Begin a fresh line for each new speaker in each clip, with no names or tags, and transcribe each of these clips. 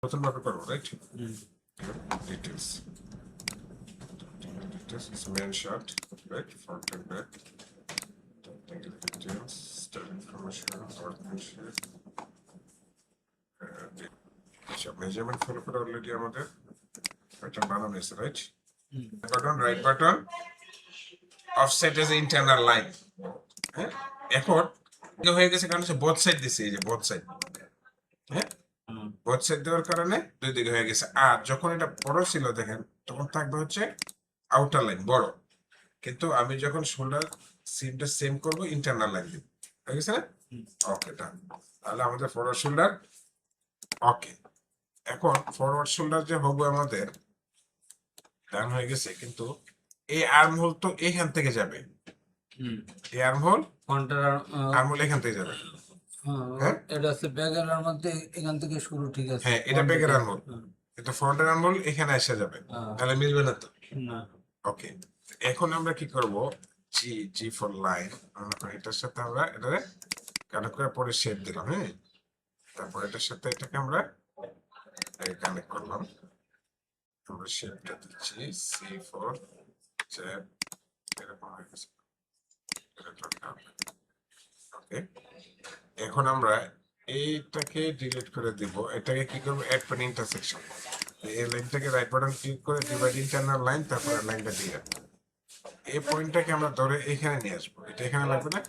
নতুন ভাবে করবো, right? Details is main shot, right? Front and back. Technical details, style information, workmanship. আচ্ছা, measurement follow করে already আমাদের এটা বানানো হয়েছে, right? Button, right button, offset edge internal line. হ্যাঁ, এখন হয়ে গেছে কারণ হচ্ছে বোথ সাইড দিছে, এই যে বোথ সাইড। হ্যাঁ, বোথ সাইড দেওয়ার কারণে দুই দিকে হয়ে গেছে। আর যখন এটা বড় ছিল দেখেন তখন থাকবে হচ্ছে আউটার লাইন বড়, কিন্তু আমি যখন শোল্ডার সিমটা সেম করবো ইন্টারনাল লাইন দিব, হয়ে গেছে না? ওকে, ডান। তাহলে আমাদের ফরওয়ার্ড শোল্ডার ওকে। এখন ফরওয়ার্ড শোল্ডার যে হবে আমাদের ডান হয়ে গেছে, কিন্তু এই আর্ম হোল তো এখান থেকে যাবে। এই আর্ম হোল এখান থেকে যাবে। হ্যাঁ,
এটা হচ্ছে ব্যাগের মধ্যে এখান থেকে শুরু, ঠিক আছে?
হ্যাঁ, এটা ব্যাগের আর্ম হোল, কিন্তু ফ্রন্টের আর্ম হোল এখানে এসে যাবে, তাহলে মিলবে না তো। ওকে, এখন আমরা কি করব, জি জি ফর লাইন, এটার সাথে আমরা এটারে কানেক্ট করে পরে শেপ দিলাম। হ্যাঁ, তারপর এটার সাথে এটাকে আমরা কানেক্ট করলাম, আমরা শেপটা দিচ্ছি সি ফর শেপ, এরকম হয়ে গেছে। ওকে, এখন আমরা এইটাকে ডিলিট করে দিব, এটাকে কি করব, অ্যাড পয়েন্ট ইন্টারসেকশন। এই লাইনটাকে রাইট বাটন ক্লিক করে ডিভাইড ইন্টারনাল লাইন, তারপরে লাইনটা দিয়ে এই পয়েন্টটাকে আমরা ধরে এখানে নিয়ে আসবো। এটা এখানে লাগবে না,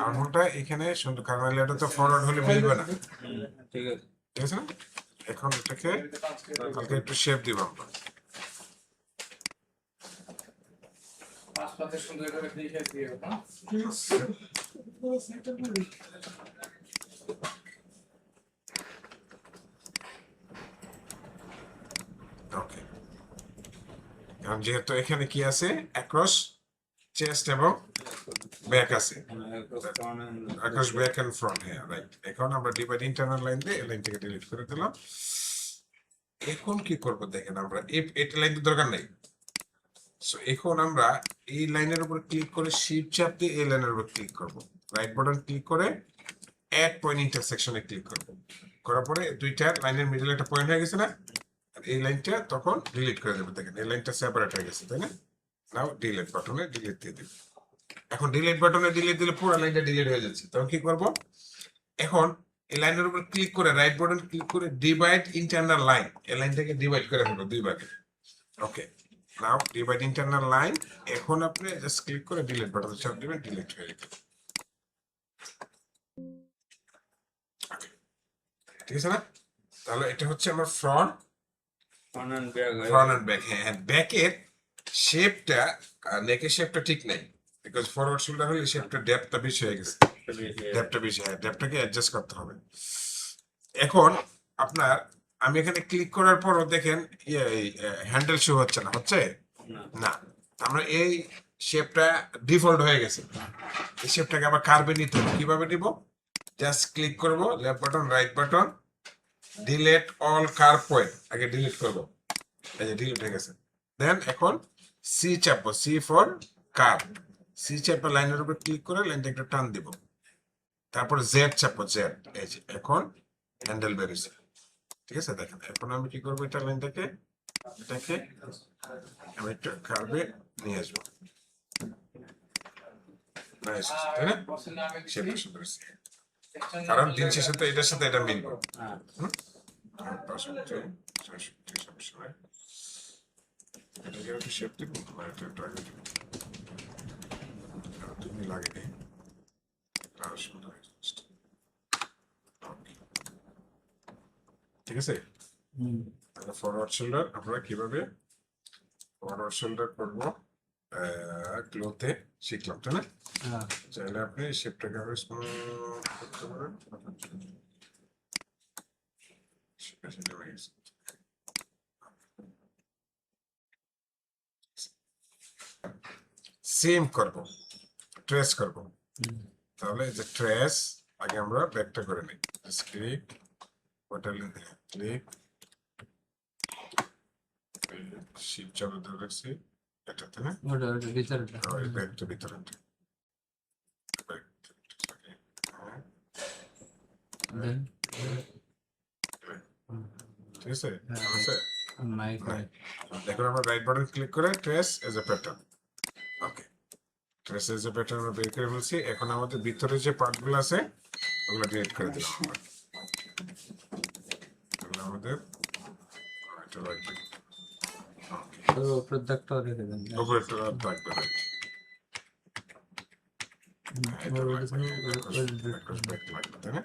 আঙুলটা এখানে সুন্দর, কারণ এটা তো ফরওয়ার্ড হলে মিলবে না,
ঠিক আছে?
ঠিক আছে না? এখন এটাকে হালকা একটু শেপ দিব আমরা। ওকে, কারণ যেহেতু এখানে কি আছে, অ্যাক্রস চেস্ট এবং ব্যাক আছে, অ্যাক্রস ব্যাক এন্ড ফ্রন্ট। হ্যাঁ, রাইট। এখন আমরা ডিভাইড ইন্টারনাল লাইন দিয়ে এই লাইনটাকে ডিলিট করে দিলাম। এখন কি করব দেখেন, আমরা এই লাইন দরকার নেই। সো এখন আমরা এই লাইনের উপর ক্লিক করে শিফট চাপ দিয়ে এই লাইনের উপর ক্লিক করব, রাইট বাটন ক্লিক করে অ্যাড পয়েন্ট ইন্টারসেকশনে ক্লিক করব। করার পরে দুইটা লাইনের মিডলে একটা পয়েন্ট হয়ে গেছে না, আর এই লাইনটা তখন ডিলিট করে দেবো। দেখেন এই লাইনটা সেপারেট হয়ে গেছে, তাই না? নাও ডিলিট বাটনে ডিলিট দিয়ে দেব। এখন ডিলিট বাটনে ডিলিট দিলে পুরো লাইনটা ডিলিট হয়ে যাচ্ছে। তখন কি করব, এখন এই লাইনের উপর ক্লিক করে রাইট বাটন ক্লিক করে ডিভাইড ইন্টারনাল লাইন, এই লাইনটাকে ডিভাইড করে ফেলবো দুই ভাগে। ওকে, নাও ডিভাইড ইন্টারনাল লাইন। এখন আপনি জাস্ট ক্লিক করে ডিলিট বাটনে চাপ দিবেন, ডিলিট হয়ে যাবে। ঠিক আছে না? তাহলে এটা হচ্ছে আমার ফ্রন্ট এন্ড ব্যাক। হ্যাঁ, ব্যাকের শেপটা, নেকের শেপটা ঠিক নাই, বিকজ ফরওয়ার্ড শোল্ডার হলে শেপটা ডেপথটা বেশি হয়ে গেছে, ডেপথটা বেশি। হ্যাঁ, ডেপথটাকে অ্যাডজাস্ট করতে হবে। এখন আপনার, আমি এখানে ক্লিক করার পরও দেখেন হ্যান্ডেল শো হচ্ছে না, হচ্ছে না। আমরা এই শেপটা ডিফল্ট হয়ে গেছে, এই শেপটাকে আবার কার্ভে নিতে হবে। কিভাবে নিব, জাস্ট ক্লিক করব, left button, right button, delete all curve point, আগে ডিলিট করব, এই যে ডিলিট হয়ে গেছে। দেন এখন সি চাপবো, সি ফর কার্ভ, সি চাপবো, লাইনের উপর ক্লিক করে লাইনটা একটা টান দিব, তারপর জেড চাপবো, জেড, এই যে এখন হ্যান্ডেল বেরিয়েছে। ঠিক আছে, দেখেন এখন আমি কি করবো, এটা লাইনটাকে এটাকে আমি একটু কার্ভে নিয়ে আসবো, তাই না? শেপটা সুন্দর হয়েছে, কারণ দিন শেষে তো এটার সাথে এটা মিলবে। এটাকে একটু শেপ দিব, এটা একটু আগে দিব, তুমি লাগে আরো সুন্দর হয়েছে। ঠিক আছে, তাহলে ফরওয়ার্ড শোল্ডার আমরা কিভাবে ফরওয়ার্ড শোল্ডার করবো ক্লোথে শিখলাম, তাই না? চাইলে আপনি শেপটাকে আরো স্মল করতে পারেন। সেম করব, ট্রেস করব। তাহলে যে ট্রেস আগে আমরা ব্যাকটা করে নিই, ক্লিক হোটেল ক্লিক শিপ চালু ধরে রাখছি এটাতে, না
ওটা ভিতরটা,
ওই ব্যাকটা ভিতরে
দেন
ঠিক আছে আছে
নাই
নাই এখন আমরা রাইট বাটন ক্লিক করে trace as a pattern okay trace as a pattern আমরা বের করে ফেলছি এখন আমাদের ভিতরে যে পার্টগুলো আছে ওগুলো ডিলিট করে দিলাম আমরা এগুলো আমাদের এটা লাগবে
তো উপরের দাগটাও রেখে দেন
উপরে একটা থাকবে রাইট তাই না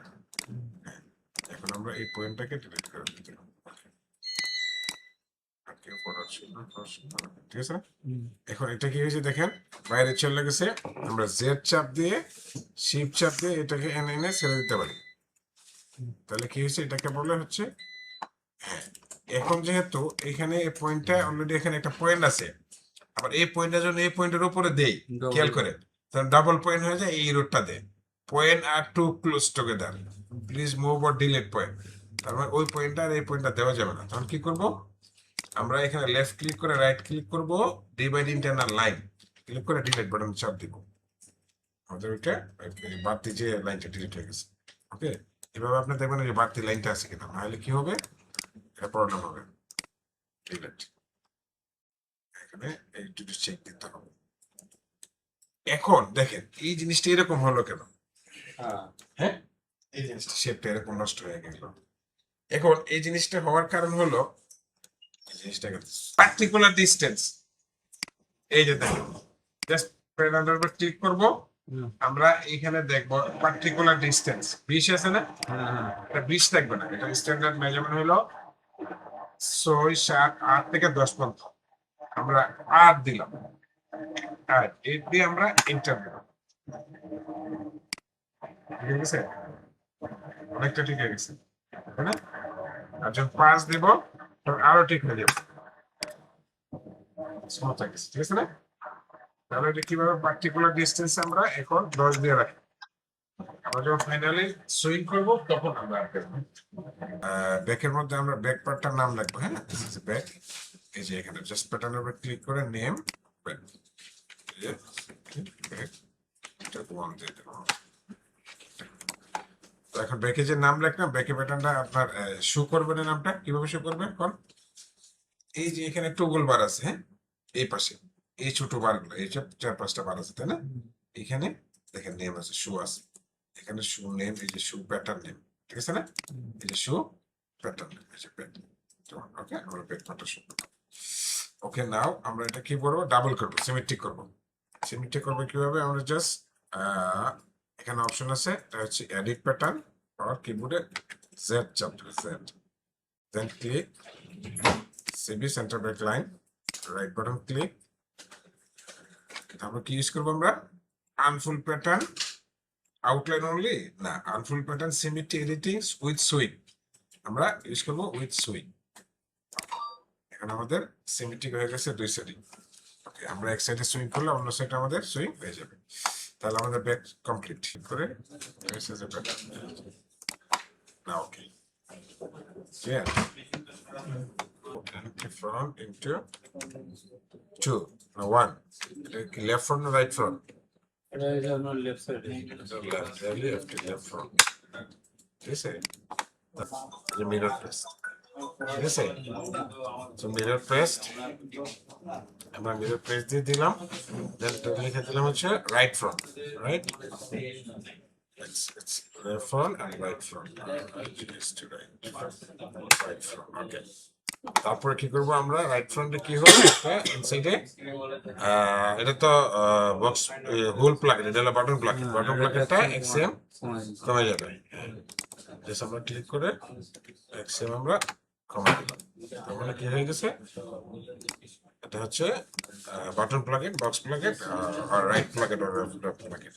এখন আমরা এই পয়েন্টটাকে ডিলিট করে দিতে ঠিক আছে এখন এটা কি হয়েছে দেখেন বাইরে চলে গেছে আমরা জেড চাপ দিয়ে শিফট চাপ দিয়ে এটাকে এনে এনে ছেড়ে দিতে পারি তাহলে কি হয়েছে এটাকে বলে হচ্ছে হ্যাঁ এখন যেহেতু এখানে এই পয়েন্টটা অলরেডি এখানে একটা পয়েন্ট আছে আবার এই পয়েন্টটা যখন এই পয়েন্টের উপরে দেই খেয়াল করে তখন ডাবল পয়েন্ট হয়ে যায় এই রোডটা দেয় পয়েন্ট আর too close together please move or delete point তার মানে ওই পয়েন্টটা আর এই পয়েন্টটা দেওয়া যাবে না তখন কি করব আমরা এখানে লেফট ক্লিক করে রাইট ক্লিক করব ডিভাইড ইন্টারনাল লাইন ক্লিক করে ডিলিট বাটন চাপ দিব আমাদের ওইটা বাড়তি যে লাইনটা ডিলিট হয়ে গেছে ওকে এভাবে আপনি দেখবেন যে বাড়তি লাইনটা আছে কিনা নাহলে কি হবে এটা প্রবলেম হবে ডিলিট এখানে একটু চেক দিতে হবে এখন দেখেন এই জিনিসটা এরকম হলো কেন হ্যাঁ এই জিনিসটা শেপটা এরকম নষ্ট হয়ে গেল এখন এই জিনিসটা হওয়ার কারণ হলো জিনিসটাকে পার্টিকুলার ডিসটেন্স এই যে দেখেন জাস্ট পেন আন্ডার ক্লিক করব আমরা এখানে দেখব পার্টিকুলার ডিসটেন্স 20 আছে না এটা 20 থাকবে না এটা স্ট্যান্ডার্ড মেজারমেন্ট হলো 6 7 8 থেকে 10 পর্যন্ত আমরা 8 দিলাম আর এই দিয়ে আমরা এন্টার দিলাম ঠিক আছে অনেকটা ঠিক হয়ে গেছে তাই না আর যখন 5 দেব তখন আরো ঠিক হয়ে যাবে স্মুথ হয়ে গেছে ঠিক আছে না তাহলে এটা কিভাবে পার্টিকুলার ডিসটেন্স আমরা এখন 10 দিয়ে রাখি আমরা যখন ফাইনালি সুইং করব তখন আমরা ব্যাকের মধ্যে আমরা ব্যাক পার্টটার নাম লিখবো হ্যাঁ দিস ইজ ব্যাক এই যে এখানে জাস্ট প্যাটার্নের উপর ক্লিক করে নেম ব্যাক এটা ওয়ান দিয়ে দেব তো এখন ব্যাকে যে নাম লিখলাম ব্যাকে প্যাটার্নটা আপনার শো করবে না নামটা কিভাবে শো করবে কোন এই যে এখানে টগল বার আছে হ্যাঁ এই পাশে এই ছোট বারগুলো এই সব 4-5টা বার আছে তাই না এখানে দেখেন নেম আছে শো আছে এখানে শো নেম এই যে শো প্যাটার্ন নেম ঠিক আছে না এই যে শো প্যাটার্ন নেম এই যে প্যাটার্ন ওকে আমরা ব্যাক পার্টটা শো করব ওকে নাও আমরা এটা কি করব ডাবল করব সিমেট্রিক করব সিমেট্রিক করব কিভাবে আমরা জাস্ট এখানে অপশন আছে এটা হচ্ছে এডিট প্যাটার্ন আর কিবোর্ডে জেড চাপ দিলে Z then click CB centre back line right button click তারপর কি ইউজ করবো আমরা আনফুল প্যাটার্ন আউটলাইন অনলি না আনফুল pattern symmetry editing with swing আমরা ইউজ করবো উইথ সুইং এখন আমাদের সিমেট্রিক হয়ে গেছে দুই সাইডে ওকে আমরা এক সাইডে সুইং করলে অন্য সাইডে আমাদের সুইং হয়ে যাবে তাহলে আমাদের ব্যাক কমপ্লিট করে মেসেজে প্যাটার্ন না ওকে yeah front into 2 now 1 left front or right front
এটা হচ্ছে আপনার লেফট সাইডে
left front this is the mirror press this is so mirror pressed আমরা mirror press দিয়ে দিলাম then লিখে দিলাম হচ্ছে right front right it's left front and right front right front okay তারপরে কি করব আমরা রাইট ফ্রন্টে কি হবে একটা ইনসাইডে এটা তো বক্স হোল প্লাগইন এটা হলো বাটন প্লাগইনটা এক্সএম কমে যাবে জাস্ট আমরা ক্লিক করে এক্সএম আমরা কমে দিলাম তাহলে কি হয়ে গেছে এটা হচ্ছে বাটন প্লাগইন বক্স প্লাগইন আর রাইট প্লাগইন আর লেফট প্লাগইন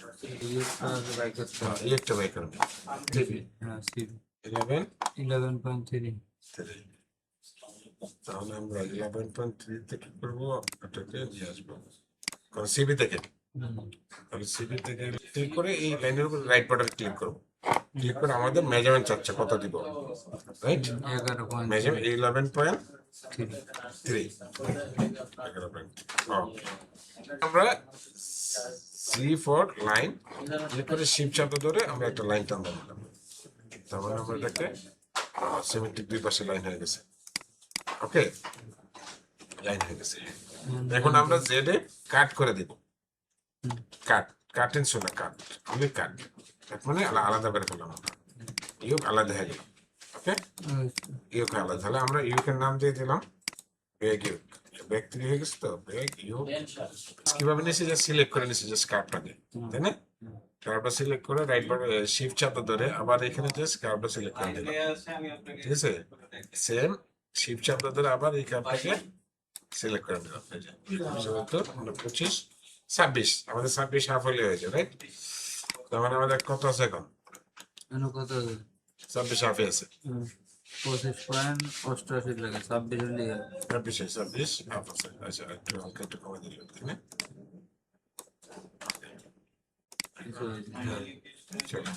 এই একটা বাই করুন
হ্যাঁ সিবি
11.3
11.3
তাহলে আমরা 11.3 থেকে করবো এটাকে নিয়ে আসবো কারণ সিবি থেকে তাহলে সিবি থেকে ক্লিক করে এই লাইনের উপর রাইট বাটন ক্লিক করবো ক্লিক করে আমাদের মেজারমেন্ট চাচ্ছে কত দিব রাইট 11.3 আমরা C4 লাইন ক্লিক করে শিফট চাপ ধরে আমরা একটা লাইন টানলাম তারপরে আমরা এটাকে সিমেট্রিক দুই পাশে লাইন হয়ে গেছে ওকে, লাইন হয়ে গেছে। এখন আমরা জেড এ কাট করে দিব, কাট কাটেন শোনা কাট, অনলি কাট, মানে আলাদা করে ফেললাম আমরা, ইউক আলাদা হয়ে গেল। ওকে, ইউক আলাদা, তাহলে আমরা ইউকের নাম দিয়ে দিলাম বেগ ইউক, বেগ তৈরি হয়ে গেছে। তো বেগ ইউক কিভাবে নিয়েছি, যে সিলেক্ট করে নিয়েছি জাস্ট কার্ভটাকে, তাই না? কার্ভটা সিলেক্ট করে রাইট বাটন শিফট চাপা ধরে আবার এখানে জাস্ট কার্ভটা সিলেক্ট করে দিলাম, ঠিক আছে? সেম শিফট চাপা ধরে আবার এই কার্ভটাকে সিলেক্ট করে দিলাম। এই যে 25 26, আমাদের 26 হাফ হলে হয়েছে, রাইট? তার মানে আমাদের কত আছে এখন?
কত
26 হাফে আছে,
25.88 লাগে, 26 হলে গেল।
26 হাফ আছে। আচ্ছা, একটু হালকা একটু কমে দিল, তাই না? চলো,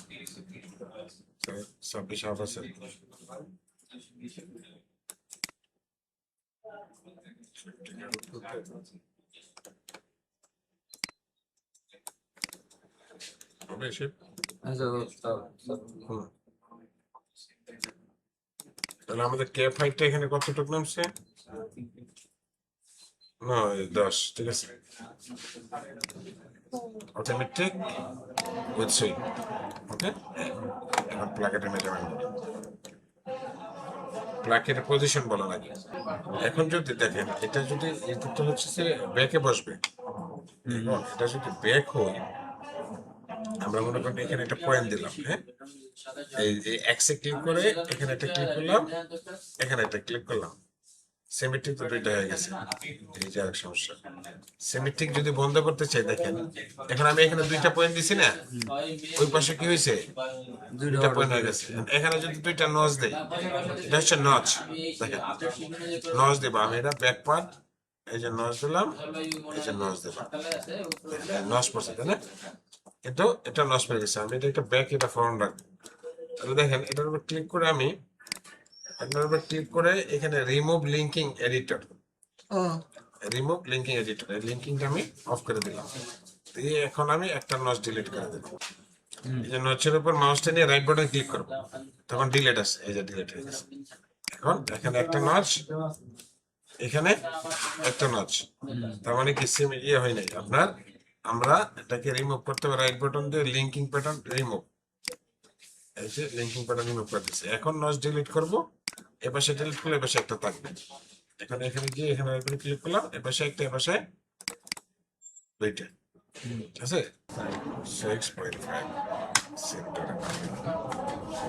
26 হাফ আছে। হবে শিপ। হুম। তাহলে আমাদের ক্যাপ হাইটটা এখানে কতটুকু নামছে? 10, ঠিক আছে। অটোমেটিক উইথ সুইং, ওকে। এখন প্লাকেটের মেজারমেন্ট, প্লাকেটের পজিশন বলা লাগে। এখন যদি দেখেন এটা যদি এটা হচ্ছে যে ব্যাকে বসবে, এটা যদি ব্যাক হয়, আমরা মনে করি এখানে একটা পয়েন্ট দিলাম, হ্যাঁ, এই এক্সে ক্লিক করে এখানে একটা ক্লিক করলাম, এখানে একটা ক্লিক করলাম, সিমেট্রিক তো দুইটা হয়ে গেছে। এই যে আরেক সমস্যা, সিমেট্রিক যদি বন্ধ করতে চাই, দেখেন এখন আমি এখানে দুইটা পয়েন্ট দিছি না, ওই পাশে কি হয়েছে, দুইটা পয়েন্ট হয়ে গেছে। এখানে যদি দুইটা নচ দেই, এটা হচ্ছে নচ, দেখেন নচ দেব আমি, এটা ব্যাক পার্ট, এই যে নচ দিলাম, এই যে নচ দিলাম, নচ পড়ছে, তাই না? কিন্তু এটা নচ পড়ে গেছে, আমি এটা একটা ব্যাক, এটা ফ্রন্ট রাখবো। তাহলে দেখেন এটার উপর ক্লিক করে আমি, এটার উপর ক্লিক করে এখানে remove linking editor, remove linking editor, এই লিঙ্কিংটা আমি অফ করে দিলাম। দিয়ে এখন আমি একটা নচ ডিলিট করে দেবো। এই যে নচের উপর মাউসটা নিয়ে রাইট বাটন ক্লিক করবো, তখন ডিলিট আছে, এই যে ডিলিট হয়ে গেছে। এখন এখানে একটা নচ, এখানে একটা নচ, তার মানে কি সিম ইয়ে হয় নাই আপনার। আমরা এটাকে রিমুভ করতে হবে, রাইট বাটন দিয়ে লিঙ্কিং প্যাটার্ন রিমুভ, এই যে লিঙ্কিং প্যাটার্ন রিমুভ করে দিচ্ছি। এখন নচ ডিলিট করবো, এপাশে ডিলিট করলে এপাশে একটা থাকবে। এখন এখানে গিয়ে এখানে ক্লিক করলাম, এপাশে একটা, এপাশে দুইটা, ঠিক আছে? 6.5 সেন্টার,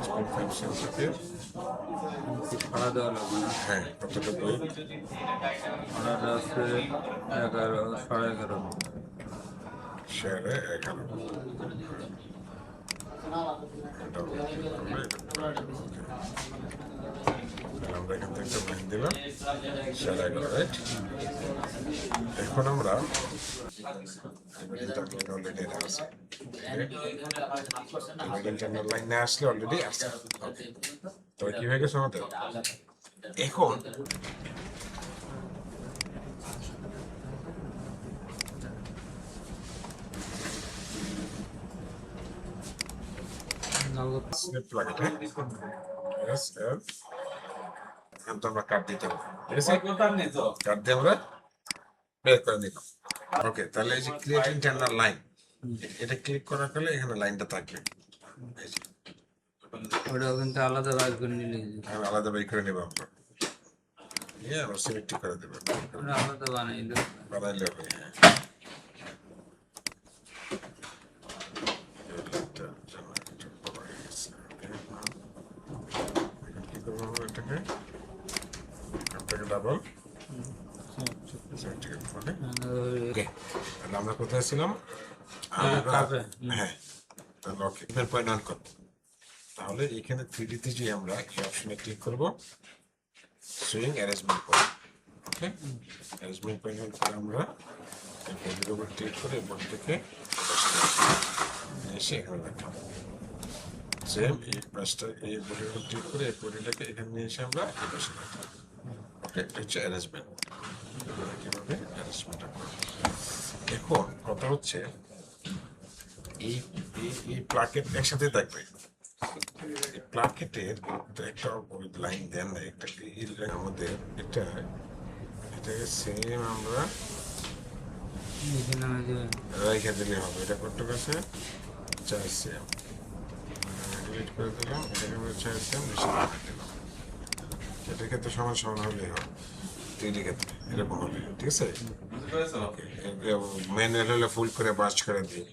6.5 সেন্টার,
ভাড়া দেওয়া লাগবে না?
হ্যাঁ, কতটুকু?
ভাড়াটা হচ্ছে 11, 11.5।
11.5। আমরা এখান থেকে একটা লাইন দিলাম 11.5, রাইট? এখন আমরা অলরেডি আছে, ইন্টারনাল লাইনে আসলে অলরেডি আছে, তবে কি হয়ে গেছে আমাদের এখন স্ন্যাপ প্লাগইন, হ্যাঁ, এস এফ, এখন তো আমরা কাট দিতে হবে, ঠিক আছে? কাট দিয়ে আমরা বের করে নিলাম। ওকে, তাহলে এই যে ক্রিয়েট ইন্টারনাল লাইন, এটা ক্লিক করার ফলে এখানে লাইনটা থাকবে, এই যে
ওটাও কিন্তু আলাদা বার করে নিলে
আমি আলাদা বের করে নেব আমরা, নিয়ে আমরা সিলেক্ট করে দেবো,
আলাদা বানাইলে
বানাইলে হবে, হ্যাঁ। কি করবো আমরা এটাকে, আপনাকে ডাবল, আমরা কোথায় ছিলাম? হ্যাঁ, ওকে, পয়েন্ট অন করবো। তাহলে এখানে 3D তে যে আমরা এই অপশনে ক্লিক করব, সুইং অ্যারেঞ্জমেন্ট করব, ওকে। অ্যারেঞ্জমেন্ট পয়েন্ট করে আমরা এই বডির উপর ক্লিক করে বডি থেকে এসে এখানে রাখলাম। সেম এই পাশটা এই বডির উপর ক্লিক করে এই বডিটাকে এখানে নিয়ে এসে আমরা এই পাশে রাখলাম, ওকে। এটা হচ্ছে অ্যারেঞ্জমেন্ট, কিভাবে অ্যারেঞ্জমেন্টটা করব। এখন কথা হচ্ছে এই প্লাকেট একসাথে থাকবে, প্লাকেটের একটা লাইন দেন না, একটা আমাদের এটা এটাকে সেম আমরা
এখানে আমাদের
রেখে দিলে হবে। এটা করতে গেছে 4 সেম ডিলিট করে দিলাম, এটাকে আমরা 4 সেম বেশি করে দিলাম। এটার ক্ষেত্রে সমান সমান হলেই হবে, তৈরি ক্ষেত্রে এরকম হবে, ঠিক আছে। ম্যানুয়াল হলে ফুল করে বাস করে দিই,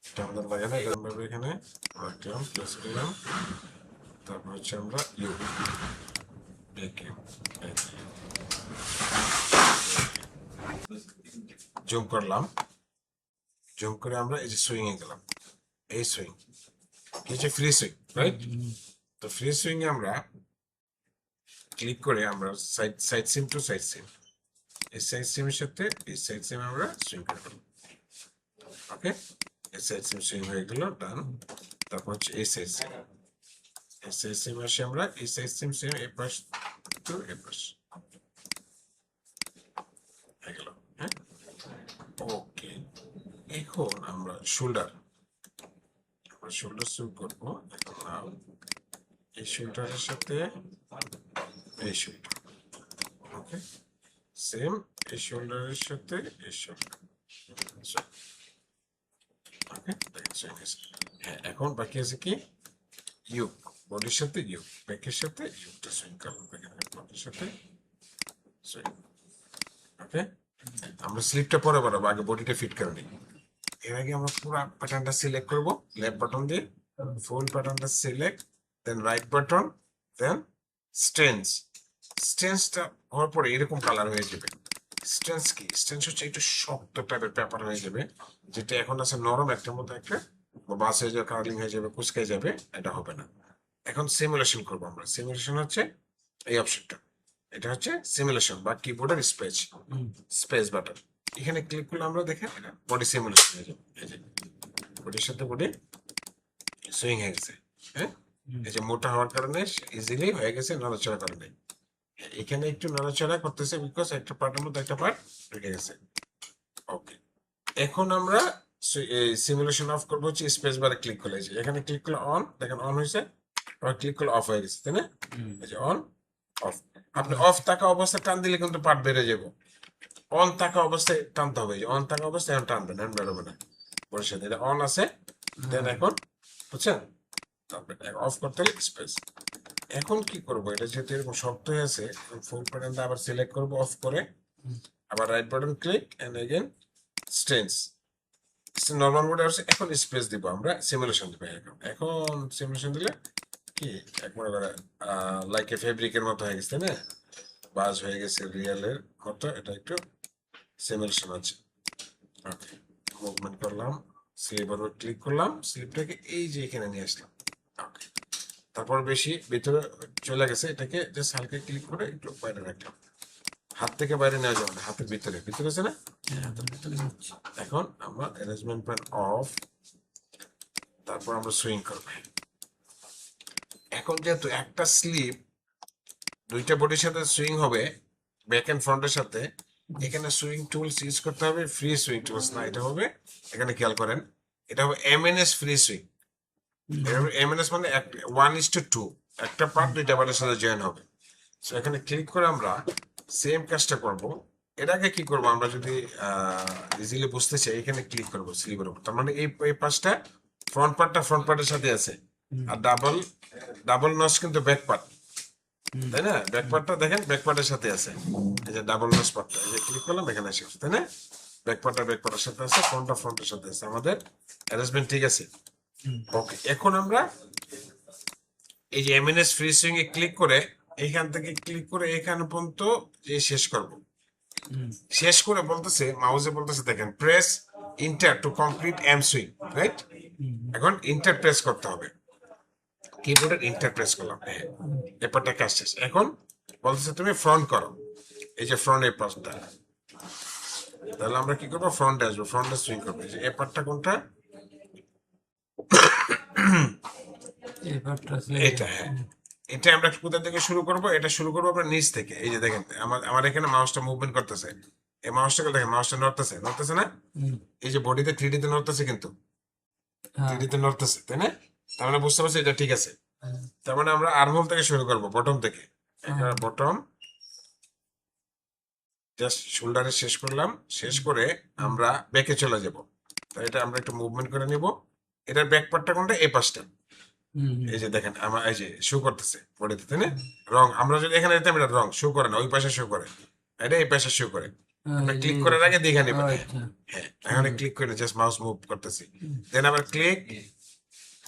এটা আমাদের লাগে না। এটা আমরা এখানে রাখলাম, প্লেস করলাম, তারপর হচ্ছে আমরা ইউ জুম করলাম, জুম করে আমরা এই যে সুইং এ গেলাম, এই সুইং কি হচ্ছে ফ্রি সুইং, রাইট। তো ফ্রি সুইং এ আমরা ক্লিক করে আমরা সাইড সিম টু সাইড সিম, এই সাইড সিমের সাথে এই সাইড সিম আমরা সুইং করে দেবো। ওকে, এই সাইড সিম সুইং হয়ে গেল, ডান। তারপর হচ্ছে এই সাইড সিম, এই সাইড সিম আসে আমরা এই সাইড সিম সুইং এই পাশ টু এই পাশ হয়ে গেল। হ্যাঁ, ওকে। এখন আমরা শোল্ডার সুইং করবো। এখন নাও এই শোল্ডারের সাথে এই শোল্ডার, ওকে, সেম এই শোল্ডারের সাথে এই শোল্ডার, ওকে। হ্যাঁ, এখন বাকি আছে কি ইউ, বডির সাথে ইউ, ব্যাকের সাথে ইউটা সুইং করবো, বডির সাথে সুইং। ওকে, আমরা স্লিপটা পরে বাড়াবো, আগে বডিটা ফিট করে নিই। এর আগে আমরা পুরো প্যাটার্নটা সিলেক্ট করবো, লেফট বাটন দিয়ে ফুল প্যাটার্নটা সিলেক্ট, দেন রাইট বাটন, দেন স্টেন্স। স্টেন্সটা হওয়ার পরে এরকম কালার হয়ে যাবে। স্টেন্স কি? স্টেন্স হচ্ছে একটু শক্ত টাইপের পেপার হয়ে যাবে, যেটা এখন আছে নরম, একটার মধ্যে একটা বাস হয়ে যাবে, কার্লিং হয়ে যাবে, কুচকে যাবে, এটা হবে না। এখন সিমুলেশন করবো আমরা। সিমুলেশন হচ্ছে এই অপশনটা, এটা হচ্ছে সিমুলেশন বা কিবোর্ডের স্পেস বাটন। এখানে ক্লিক করলে আমরা দেখেন এটা বডি সিমুলেশন হয়ে যাবে। এই যে বডির সাথে বডি সুইং হয়ে গেছে। হ্যাঁ, এই যে মোটা হওয়ার কারণে ইজিলি হয়ে গেছে, নড়াচড়া করে নেই। এখানে একটু নড়াচড়া করতেছে বিকজ একটা পার্টের মধ্যে একটা পার্ট ঢুকে গেছে। ওকে, এখন আমরা সিমুলেশন অফ করবো হচ্ছে স্পেস বারে ক্লিক করলে, যে এখানে ক্লিক করলে অন, দেখেন অন হয়েছে, আবার ক্লিক করলে অফ হয়ে গেছে, তাই না? এই যে অন অফ। আপনি অফ থাকা অবস্থায় টান দিলে কিন্তু পার্ট বেড়ে যাবো, অন থাকা অবস্থায় টানতে হবে। অন থাকা অবস্থায় এখন টানবেন, এখন বেরোবে না। পরিষদ এটা অন আছে, দেন এখন বুঝছেন, অফ করতে হলে স্পেস। এখন কি করবো, এটা যেহেতু এরকম শক্ত হয়ে আছে, ফুল বাটনটা আবার সিলেক্ট করবো অফ করে, আবার right button click and again স্টেন্স, নর্মাল মোডে আছে। এখন স্পেস দিব, আমরা সিমুলেশন দিব। এখন সিমুলেশন দিলে কি একবার লাইক এ ফেব্রিকের মতো হয়ে গেছে, তাই না? বাজ হয়ে গেছে রিয়েলের মতো, এটা একটু সিমুলেশন আছে। ওকে, মুভমেন্ট করলাম, স্লিপের উপর ক্লিক করলাম, স্লিপটাকে এই যে এখানে নিয়ে আসলাম। ওকে, তারপর বেশি ভিতরে চলে গেছে, এটাকে জাস্ট হালকা ক্লিক করে একটু বাইরে রাখলাম। হাত থেকে বাইরে নেওয়া যাবে না, হাতের ভিতরে ভিতরে আছে না? এখন আমরা অ্যারেঞ্জমেন্ট প্যান অফ, তারপর আমরা সুইং করবো। এখন যেহেতু একটা স্লিপ দুইটা বডির সাথে সুইং হবে, ব্যাক এন্ড ফ্রন্টের সাথে, এখানে সুইং টুলস ইউজ করতে হবে। ফ্রি সুইং টুলস না, এটা হবে, এখানে খেয়াল করেন, এটা হবে এমএনএস ফ্রি সুইং। এমএনএস মানে 1:2, একটা পার্ট দুইটা পার্টের সাথে জয়েন হবে। সো এখানে ক্লিক করে আমরা সেম কাজটা করব। এটাকে কি করব, আমরা যদি ইজিলি বুঝতে চাই, এখানে ক্লিক করবো স্লিপের উপর, তার মানে এই পাশটা ফ্রন্ট পার্টের সাথে আছে, আর ডাবল নচ কিন্তু ব্যাক পার্ট, তাই না? ব্যাক পার্টটা দেখেন ব্যাক পার্টের সাথে আছে, এই যে ডাবল নচ পার্টটা, এই যে ক্লিক করলাম এখানে এসে গেছে, তাই না? ব্যাক পার্টের সাথে আছে, ফ্রন্টের সাথে আছে, আমাদের অ্যারেঞ্জমেন্ট ঠিক আছে। ওকে, এখন আমরা এই যে এমএনএস ফ্রি সুইং এ ক্লিক করে এইখান থেকে ক্লিক করে এখানে পর্যন্ত যে শেষ করব। শেষ করে বলতেছে, মাউসে বলতেছে দেখেন press enter to complete M swing, right? এখন ইন্টার প্রেস করতে হবে, কিবোর্ডের ইন্টার প্রেস করলাম, হ্যাঁ, এপারটা কাজ শেষ। এখন বলতেছে তুমি ফ্রন্ট করো, এই যে ফ্রন্ট এই পাশটা, তাহলে আমরা কি করবো, ফ্রন্টে আসবো, ফ্রন্টে সুইং করবো। এই যে এপারটা কোনটা, এটা, হ্যাঁ, এটা আমরা কোথা থেকে শুরু করবো, এটা শুরু করবো আমরা নিচ থেকে। এই যে দেখেন আমার এখানে মাউসটা মুভমেন্ট করতেছে, এই মাউসটাকে দেখেন, মাউসটা নড়তেছে না? এই যে বডিতে 3D তে নড়তেছে, কিন্তু 3D তে নড়তেছে, তাই না? তার মানে বুঝতে পারছি এটা ঠিক আছে।
হ্যাঁ,
তার মানে আমরা আর্মহোল থেকে শুরু করবো, বটম থেকে।
হ্যাঁ।
বটম জাস্ট শোল্ডারে শেষ করলাম, শেষ করে আমরা ব্যাকে চলে যাব। তো এটা আমরা একটু মুভমেন্ট করে নিব। এটার ব্যাক পার্টটা কোনটা? এই পাশটা। এই যে দেখেন আমার এই যে শো করতেছে বডিতে, তাই না? রং আমরা যদি এখানে দিতাম এটা রং শো করে না, ওই পাশে শো করে, এটা এই পাশে শো করে। আমরা ক্লিক করার আগে দেখে নেবেন।
আচ্ছা।
হ্যাঁ, এখানে ক্লিক করে জাস্ট মাউস মুভ করতেছি, দেন আবার ক্লিক,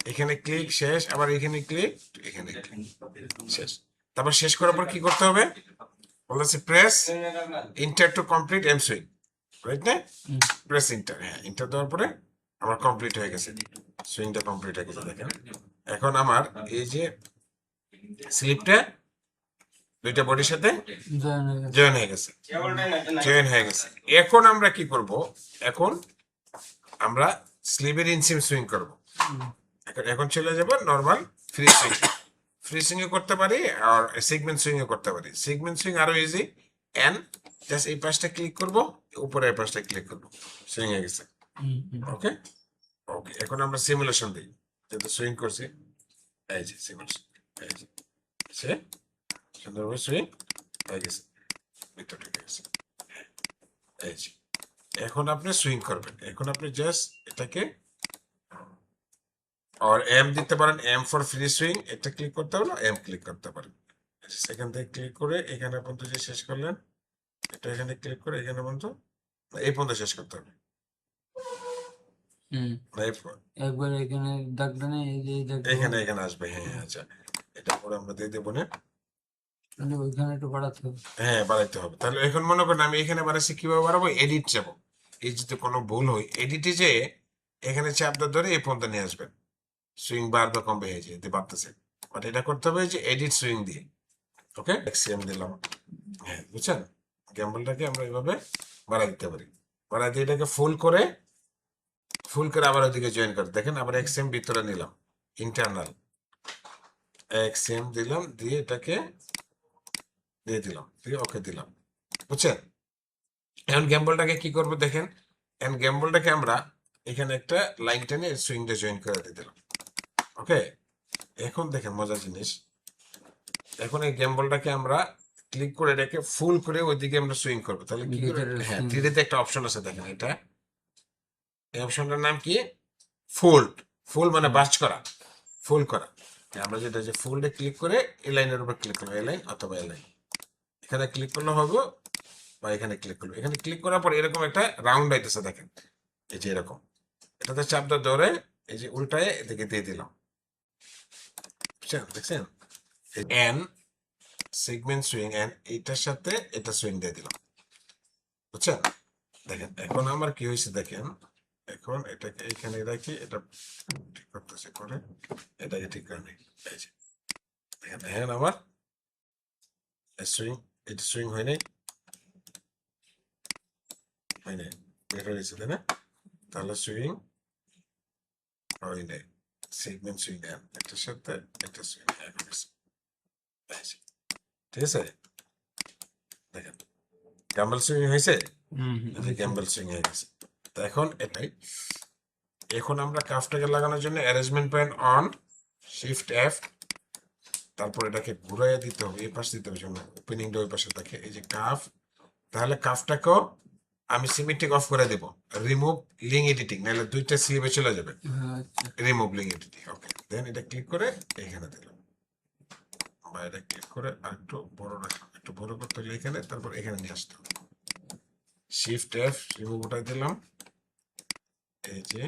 এখানে ক্লিক, শেষ, আবার এখানে ক্লিক, এখানে click, শেষ। তারপর শেষ করার পর কি করতে হবে? বলেছে press enter to complete M swing, right না? প্রেস ইন্টার, হ্যাঁ ইন্টার দেওয়ার পরে আমার কমপ্লিট হয়ে গেছে, সুইংটা কমপ্লিট হয়ে গেছে। দেখেন এখন আমার এই যে স্লিপটা দুইটা বডির সাথে জয়েন হয়ে গেছে, জয়েন হয়ে গেছে। এখন আমরা কি করব? এখন আমরা স্লিপের ইনসিম সুইং করব। এখন চলে যাব normal free swing. Free swing করতে পারি আর সেগমেন্ট সুইং করতে পারি। সেগমেন্ট সুইং আরো ইজি। এন জাস্ট এই পাশটা ক্লিক করব, উপরে এই পাশটা ক্লিক করব, সুইং হয়ে গেছে। ওকে ওকে, এখন আমরা সিমুলেশন দিই, যেহেতু সুইং করছি। এই যে সিমুলেশন, এই যে সে সুন্দরভাবে সুইং হয়ে গেছে, ভিতর ঢুকে গেছে। এই যে এখন আপনি সুইং করবেন। এখন আপনি জাস্ট এটাকে আর এম দিতে পারেন, এম ফর ফ্রি সুইং, এটা ক্লিক করতে হলো, এম ক্লিক করতে পারেন। সেখান থেকে ক্লিক করে এখানে পর্যন্ত যে শেষ করলেন, এটা এখানে ক্লিক করে এখানে পর্যন্ত, এই পর্যন্ত শেষ করতে হবে।
একবার এখানে দাগটা নেই, এই যে
এখানে এখানে আসবে, হ্যাঁ আচ্ছা, এটা পরে আমরা দিয়ে দেবো না,
ওইখানে একটু বাড়াতে হবে।
হ্যাঁ বাড়াইতে হবে। তাহলে এখন মনে করেন আমি এখানে বাড়াচ্ছি, কিভাবে বাড়াবো? এডিট যাবো, এই যদি কোনো ভুল হয় এডিটে যে এখানে চাপটা ধরে এই পর্যন্ত নিয়ে আসবেন, সুইং বাড়বে কমবে হয়ে যেতে পারতেছে। বাট এটা করতে হবে যে এডিট সুইং দিয়ে। ওকে, এক্সিএম দিলাম, হ্যাঁ বুঝছেন? গ্যাম্বলটাকে আমরা এইভাবে বাড়াই দিতে পারি, বাড়াই দিয়ে এটাকে ফুল করে আবার ওইদিকে জয়েন করে। দেখেন আবার এক্সিএম ভিতরে নিলাম, ইন্টারনাল এক্সিএম দিলাম, দিয়ে এটাকে দিয়ে দিলাম, দিয়ে ওকে দিলাম, বুঝছেন? এখন গ্যাম্বলটাকে কি করবো দেখেন, এখন গ্যাম্বলটাকে আমরা এখানে একটা লাইন টেনে সুইংটা জয়েন করে দিয়ে দিলাম। ওকে, এখন দেখেন মজার জিনিস, এখন এই গ্যাম্বলটাকে আমরা ক্লিক করে এটাকে ফুল করে ওইদিকে আমরা সুইং করবো। তাহলে কি করে? হ্যাঁ, 3D তে একটা অপশন আছে, দেখেন এটা, এই অপশনটার নাম কি? ফোল্ড। ফুল মানে বাস্ট করা, ফুল করা। আমরা যেটা যে ফোল্ডে ক্লিক করে এই লাইনের উপর ক্লিক করবো, এই লাইন অথবা এই লাইন, এখানে ক্লিক করলে হবে, বা এখানে ক্লিক করলো। এখানে ক্লিক করার পর এরকম একটা রাউন্ড আইতেছে, দেখেন এই যে এরকম, এটাতে চাপটা ধরে এই যে উল্টায় এদিকে দিয়ে দিলাম, বুঝছেন? দেখছেন? এন সেগমেন্ট সুইং, এন এইটার সাথে এটা সুইং দিয়ে দিলাম, বুঝছেন? দেখেন এখন আমার কি হয়েছে দেখেন, এখন এটাকে এখানে রাখি, এটা ঠিক করতেছে করে, এটাকে ঠিক করে নিই। এই যে দেখেন, দেখেন আমার সুইং, এটা সুইং হয় নাই, হয় নাই, বের হয়ে গেছে, তাই না? তাহলে সুইং হয় নাই, সেগমেন্ট সুইং এন এটার সাথে এটা সুইং ঠিক আছে। দেখেন ক্যাম্বেল সুইং হয়েছে, ক্যাম্বেল সুইং হয়ে গেছে। তো এখন এটাই, এখন আমরা কাফটাকে লাগানোর জন্য arrangement point on, shift F, তারপর এটাকে ঘুরাইয়া দিতে হবে, এই পাশে দিতে হবে, জন্য ওপেনিংটা ওই পাশে থাকে, এই যে কাফ। তাহলে কাফটাকেও আমি সিমেট্রিক অফ করে দেব, রিমুভ লিঙ্ক এডিটিং, নাহলে দুইটা স্লিপে চলে যাবে, রিমুভ লিঙ্ক এডিটিং। ওকে, দেন এটা ক্লিক করে এখানে দিলাম, বা এটা ক্লিক করে আর একটু বড় রাখা, একটু বড় করতে হলে এখানে, তারপর এখানে নিয়ে আসতে হবে, শিফট এফ, রিমুভ ওটা দিলাম। এই যে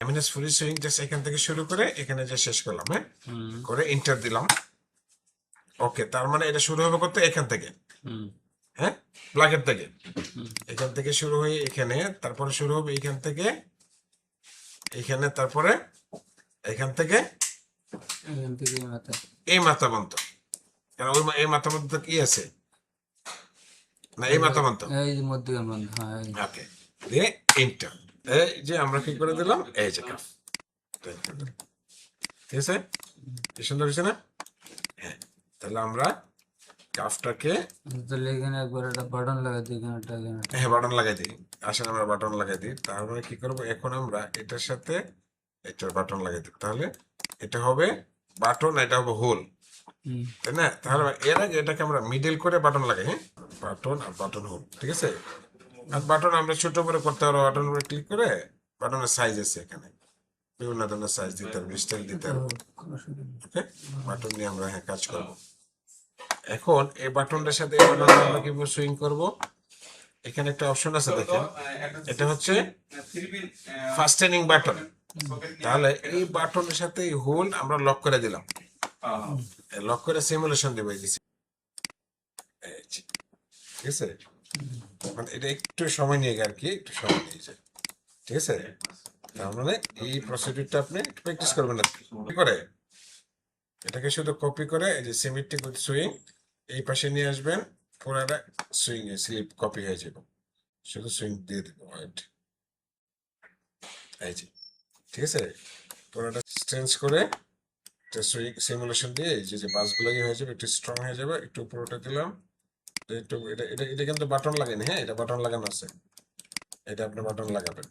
এমএনএস ফ্রি সুইং জাস্ট এখান থেকে শুরু করে এখানে যে শেষ করলাম, হ্যাঁ করে এন্টার দিলাম। ওকে, তার মানে এটা শুরু হবে করতে এখান থেকে, হ্যাঁ প্লাগের থেকে, এখান থেকে শুরু হয়ে এখানে, তারপরে শুরু হবে এখান থেকে এখানে, তারপরে এখান থেকে এই মাথা পর্যন্ত। কারণ ওই এই মাথা পর্যন্ত কি আছে না, এই মাথা পর্যন্ত, ওকে, দিয়ে এন্টার। এই যে আমরা কি করে দিলাম, এই যে কাফ, ঠিক আছে, কি সুন্দর হয়েছে না? হ্যাঁ, তাহলে আমরা কাফটাকে,
এখানে একবার একটা বাটন লাগাই দিই,
হ্যাঁ বাটন লাগাই দিই, আসেন আমরা বাটন লাগাই দিই। তারপরে কি করবো, এখন আমরা এটার সাথে এটার বাটন লাগাই দিই, তাহলে এটা হবে বাটন, এটা হবে হোল,
হুম।
তাই না? তাহলে এর আগে এটাকে আমরা মিডল করে বাটন লাগাই, হ্যাঁ, বাটন আর বাটন হোল, ঠিক আছে? আর বাটন আমরা ছোট করে করতে পারবো, বাটন উপরে ক্লিক করে বাটনের সাইজ আছে এখানে, বিভিন্ন ধরনের সাইজ দিতে পারবো, স্টাইল দিতে পারবো। ওকে, বাটন নিয়ে আমরা হ্যাঁ কাজ করবো। এখন এই বাটনটার সাথে এই বাটনটা আমরা কিভাবে সুইং করবো, এখানে একটা অপশন আছে দেখেন, এটা হচ্ছে ফাস্টেনিং বাটন। তাহলে এই বাটনের সাথে এই হোল আমরা লক করে দিলাম, লক করে সিমুলেশন দেবো এই যে, এই যে, ঠিক আছে? মানে এটা একটু সময় নিয়ে আর কি, একটু সময় নিয়ে যায়, ঠিক আছে? তার মানে এই প্রসিডিউরটা আপনি প্র্যাকটিস করবেন না, কি করে এটাকে শুধু কপি করে এই যে সিমেট্রিক উইথ সুইং এই পাশে নিয়ে আসবেন, পুরাটা সুইং এ স্লিপ কপি হয়ে যাবে, শুধু সুইং দিয়ে দেবো, রাইট, এই যে, ঠিক আছে? পুরাটা চেঞ্জ করে সুইং সিমুলেশন দিয়ে এই যে বাসগুলো হয়ে যাবে, একটু স্ট্রং হয়ে যাবে, একটু পুরোটা দিলাম, একটু এটা এটা এটা কিন্তু বাটন লাগাইনি, হ্যাঁ, এটা বাটন লাগানো আছে, এটা আপনি বাটন লাগাবেন,